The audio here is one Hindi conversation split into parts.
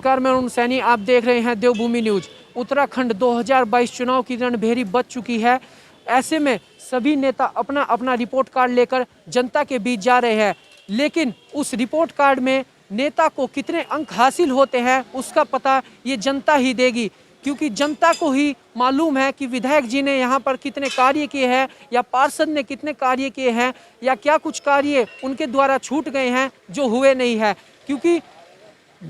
नमस्कार, मैं अरुण सैनी। आप देख रहे हैं देवभूमि न्यूज। उत्तराखंड 2022 चुनाव की रणभेरी बज चुकी है। ऐसे में सभी नेता अपना अपना रिपोर्ट कार्ड लेकर जनता के बीच जा रहे हैं, लेकिन उस रिपोर्ट कार्ड में नेता को कितने अंक हासिल होते हैं उसका पता ये जनता ही देगी, क्योंकि जनता को ही मालूम है कि विधायक जी ने यहाँ पर कितने कार्य किए हैं या पार्षद ने कितने कार्य किए हैं या क्या कुछ कार्य उनके द्वारा छूट गए हैं जो हुए नहीं है। क्योंकि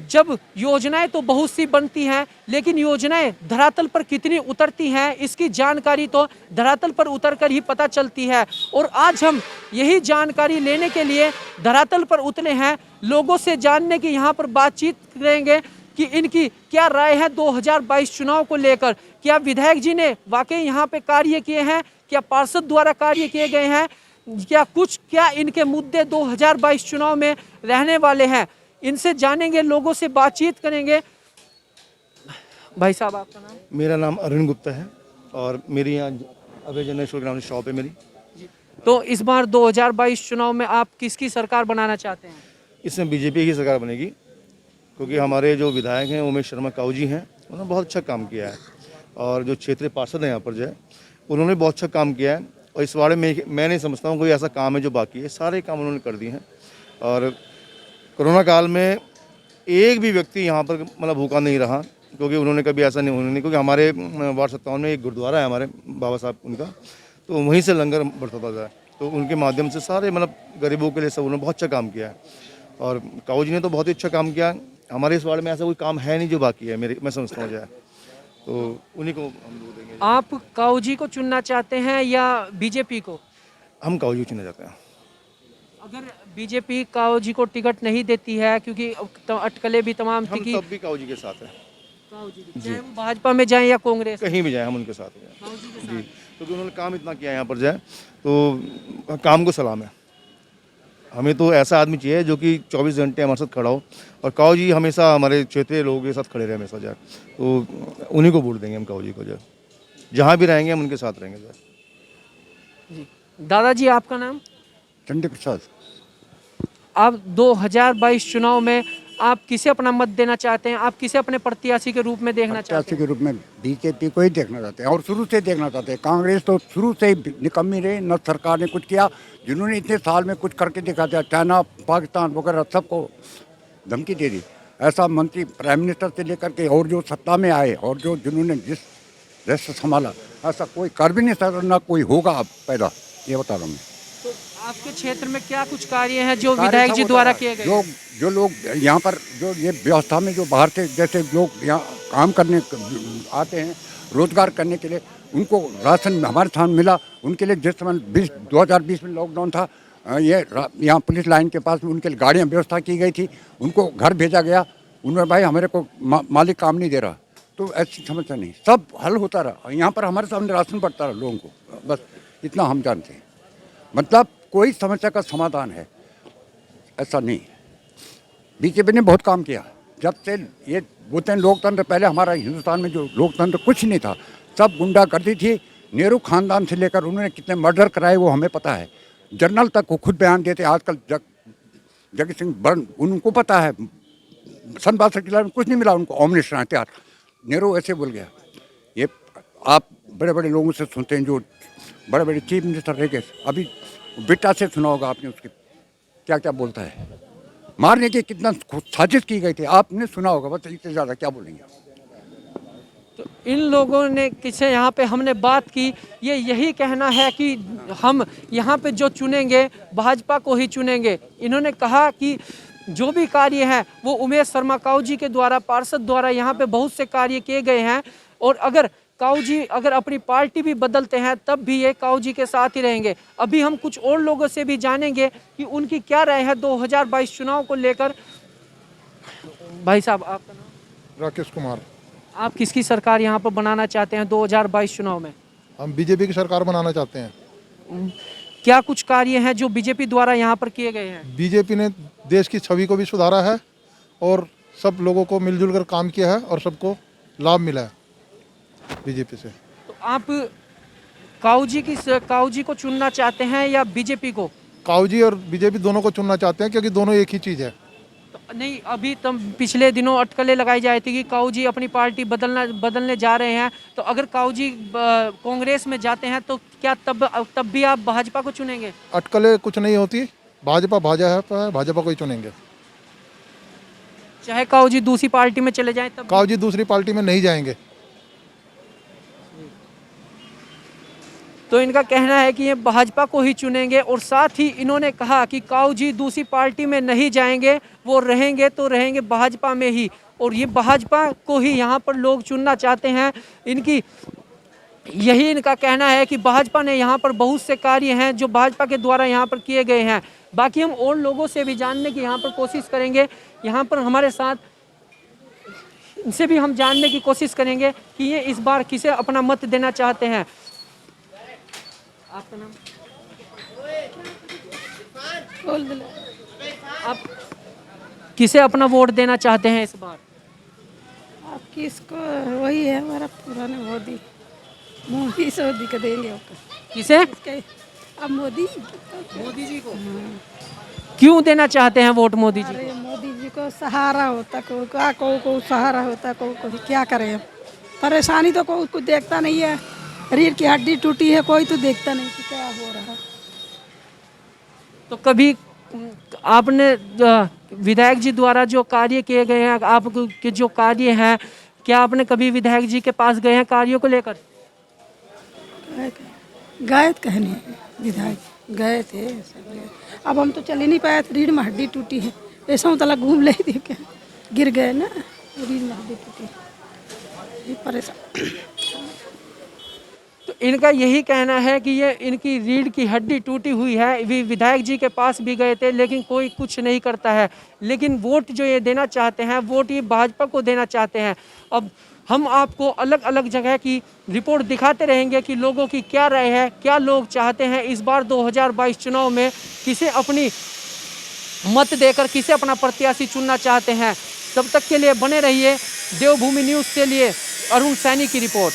जब योजनाएं तो बहुत सी बनती हैं, लेकिन योजनाएं धरातल पर कितनी उतरती हैं इसकी जानकारी तो धरातल पर उतरकर ही पता चलती है। और आज हम यही जानकारी लेने के लिए धरातल पर उतरे हैं, लोगों से जानने की यहाँ पर बातचीत करेंगे कि इनकी क्या राय है 2022 चुनाव को लेकर। क्या विधायक जी ने वाकई यहाँ पे कार्य किए हैं, क्या पार्षद द्वारा कार्य किए गए हैं, क्या इनके मुद्दे 2022 चुनाव में रहने वाले हैं, इनसे जानेंगे, लोगों से बातचीत करेंगे। भाई साहब, आपका नाम? मेरा नाम अरुण गुप्ता है और मेरी यहाँ अभय जनरल ग्राउंड शॉप है मेरी। तो इस बार 2022 चुनाव में आप किसकी सरकार बनाना चाहते हैं? इसमें बीजेपी की सरकार बनेगी, क्योंकि हमारे जो विधायक हैं उमेश शर्मा काऊ जी हैं, उन्होंने बहुत अच्छा काम किया है। और जो क्षेत्रीय पार्षद हैं यहाँ पर जो है उन्होंने बहुत अच्छा काम किया है। और इस बारे में मैं नहीं समझता हूँ कोई ऐसा काम है जो बाकी है, सारे काम उन्होंने कर दिए हैं। और कोरोना काल में एक भी व्यक्ति यहाँ पर मतलब भूखा नहीं रहा, क्योंकि उन्होंने कभी ऐसा नहीं होने नहीं, क्योंकि हमारे वार्ड 57 में एक गुरुद्वारा है हमारे बाबा साहब उनका, तो वहीं से लंगर बरतता था। तो उनके माध्यम से सारे मतलब गरीबों के लिए सब उन्होंने बहुत अच्छा काम किया है। और काऊ जी ने तो बहुत ही अच्छा काम किया। हमारे इस वार्ड में ऐसा कोई काम है नहीं जो बाकी है, मैं समझता हूँ जाए तो उन्हीं को हम लोग देंगे। आप काऊ जी को चुनना चाहते हैं या बीजेपी को? हम काऊ जी को चुनना चाहते हैं। अगर बीजेपी काऊ जी को टिकट नहीं देती है, क्योंकि अटकलें भी तमाम थी, हम तब भी काऊ जी के साथ हैं। काऊ जी चाहे वो भाजपा में जाए या कांग्रेस, कहीं भी जाए हम उनके साथ हैं काऊ जी के जी, साथ। क्योंकि उन्होंने काम इतना किया यहाँ पर जाए तो काम को सलाम है। हमें तो ऐसा आदमी चाहिए जो कि 24 घंटे हमारे साथ खड़ा हो, और काऊ जी हमेशा हमारे क्षेत्रीय लोगों के साथ खड़े रहे हमेशा जाए, तो उन्हीं को वोट देंगे हम काऊ जी को जाए। जहाँ भी रहेंगे हम उनके साथ रहेंगे जाए। जी दादाजी, आपका नाम? चंडी प्रसाद। आप 2022 चुनाव में आप किसे अपना मत देना चाहते हैं? आप किसे अपने प्रत्याशी के रूप में देखना चाहते प्रत्याशी के रूप में बीजेपी को ही देखना चाहते हैं, और शुरू से देखना चाहते हैं। कांग्रेस तो शुरू से ही निकम्मी रही, न सरकार ने कुछ किया। जिन्होंने इतने साल में कुछ करके दिखा दिया, चाइना पाकिस्तान वगैरह सबको धमकी दे दी। ऐसा मंत्री प्राइम मिनिस्टर से लेकर के और जो सत्ता में आए और जो जिन्होंने जिस राष्ट्र संभाला, ऐसा कोई कर भी नहीं सकता, ना कोई होगा अब पैदा, ये बता रहा हूँ मैं। हैं? तो आपके क्षेत्र में क्या कुछ कार्य हैं जो विधायक जी द्वारा किए गए? जो लोग यहाँ पर जो ये व्यवस्था में जो बाहर से जैसे लोग यहाँ काम करने आते हैं, रोजगार करने के लिए, उनको राशन हमारे स्थान मिला। उनके लिए जिस समय 2020 में लॉकडाउन था, यहाँ पुलिस लाइन के पास उनके लिए गाड़ियाँ व्यवस्था की गई थी, उनको घर भेजा गया। उन्होंने भाई हमारे को मालिक काम नहीं दे रहा, तो ऐसी समस्या नहीं, सब हल होता रहा। यहाँ पर हमारे सामने राशन पड़ता रहा लोगों को, बस इतना हम जानते हैं। मतलब कोई समस्या का समाधान है ऐसा नहीं। बीजेपी ने बहुत काम किया। जब से ये बोलते हैं लोकतंत्र, पहले हमारा हिंदुस्तान में जो लोकतंत्र कुछ नहीं था, सब गुंडागर्दी थी। नेहरू खानदान से लेकर उन्होंने कितने मर्डर कराए वो हमें पता है। जनरल तक वो खुद बयान देते। आजकल जगत सिंह बर्न, उनको पता है सन 62 के में कुछ नहीं मिला उनको, ऑमनिशन हथियार। नेहरू ऐसे बोल गया। ये आप बड़े बड़े लोगों से सुनते हैं, जो बड़े बड़े चीफ मिनिस्टर रह गए। अभी बिट्टा से सुना होगा आपने, उसके क्या क्या बोलता है, मारने की कितना साजिश की गई थी, आपने सुना होगा। बस इससे ज़्यादा क्या बोलेंगे आप? तो इन लोगों ने किसे यहाँ पे हमने बात की, ये यही कहना है कि हम यहाँ पे जो चुनेंगे भाजपा को ही चुनेंगे। इन्होंने कहा कि जो भी कार्य है वो उमेश शर्मा काऊ जी के द्वारा, पार्षद द्वारा यहाँ पे बहुत से कार्य किए गए हैं, और अगर काऊ जी अगर अपनी पार्टी भी बदलते हैं तब भी ये काऊ जी के साथ ही रहेंगे। अभी हम कुछ और लोगों से भी जानेंगे कि उनकी क्या राय है 2022 चुनाव को लेकर। भाई साहब, आपका नाम? राकेश कुमार। आप किसकी सरकार यहाँ पर बनाना चाहते हैं 2022 चुनाव में? हम बीजेपी की सरकार बनाना चाहते हैं। क्या कुछ कार्य हैं जो बीजेपी द्वारा यहाँ पर किए गए हैं? बीजेपी ने देश की छवि को भी सुधारा है और सब लोगों को मिलजुल कर काम किया है और सबको लाभ मिला है बीजेपी से। तो आप काऊ जी को चुनना चाहते हैं या बीजेपी को? काऊ जी और बीजेपी दोनों को चुनना चाहते हैं, क्योंकि दोनों एक ही चीज़ है। नहीं, अभी तब पिछले दिनों अटकलें लगाई जाती थी कि काऊ जी अपनी पार्टी बदलने जा रहे हैं, तो अगर काऊ जी कांग्रेस में जाते हैं तो क्या तब भी आप भाजपा को चुनेंगे? अटकलें कुछ नहीं होती, भाजपा भाजपा को ही चुनेंगे। चाहे काऊ जी दूसरी पार्टी में चले जाएं तब? काऊ जी दूसरी पार्टी में नहीं जाएंगे। तो इनका कहना है कि ये भाजपा को ही चुनेंगे, और साथ ही इन्होंने कहा कि काऊ जी दूसरी पार्टी में नहीं जाएंगे, वो रहेंगे तो रहेंगे भाजपा में ही, और ये भाजपा को ही यहाँ पर लोग चुनना चाहते हैं। यही इनका कहना है कि भाजपा ने यहाँ पर बहुत से कार्य हैं जो भाजपा के द्वारा यहाँ पर किए गए हैं। बाकी हम और लोगों से भी जानने की यहाँ पर कोशिश करेंगे। यहाँ पर हमारे साथ इनसे भी हम जानने की कोशिश करेंगे कि ये इस बार किसे अपना मत देना चाहते हैं। आपका नाम? आप किसे अपना वोट देना चाहते हैं इस बार? अब किसको? वही है हमारा पुराना मोदी मोदी को देंगे। किसे? अब मोदी जी को। क्यों देना चाहते हैं वोट मोदी जी? अरे मोदी जी को सहारा होता, को सहारा होता, को क्या करें हम? परेशानी तो कोई कुछ देखता नहीं है। रीढ़ की हड्डी टूटी है, कोई तो देखता नहीं कि क्या हो रहा है। तो कभी आपने विधायक जी द्वारा जो कार्य किए गए हैं, आपके जो कार्य हैं, क्या आपने कभी विधायक जी के पास गए हैं कार्यों को लेकर? गए कहने विधायक गए थे सब गए। अब हम तो चल ही नहीं पाए थे, रीढ़ में हड्डी टूटी है। ऐसा हूँ तला घूम ले थी, गिर गए ना, रीढ़ में हड्डी टूटी, परेशान। तो इनका यही कहना है कि ये इनकी रीढ़ की हड्डी टूटी हुई है। विधायक जी के पास भी गए थे लेकिन कोई कुछ नहीं करता है। लेकिन वोट जो ये देना चाहते हैं, वोट ये भाजपा को देना चाहते हैं। अब हम आपको अलग अलग जगह की रिपोर्ट दिखाते रहेंगे कि लोगों की क्या राय है, क्या लोग चाहते हैं इस बार 2022 चुनाव में, किसे अपनी मत देकर किसे अपना प्रत्याशी चुनना चाहते हैं। तब तक के लिए बने रहिए। देवभूमि न्यूज़ के लिए अरुण सैनी की रिपोर्ट।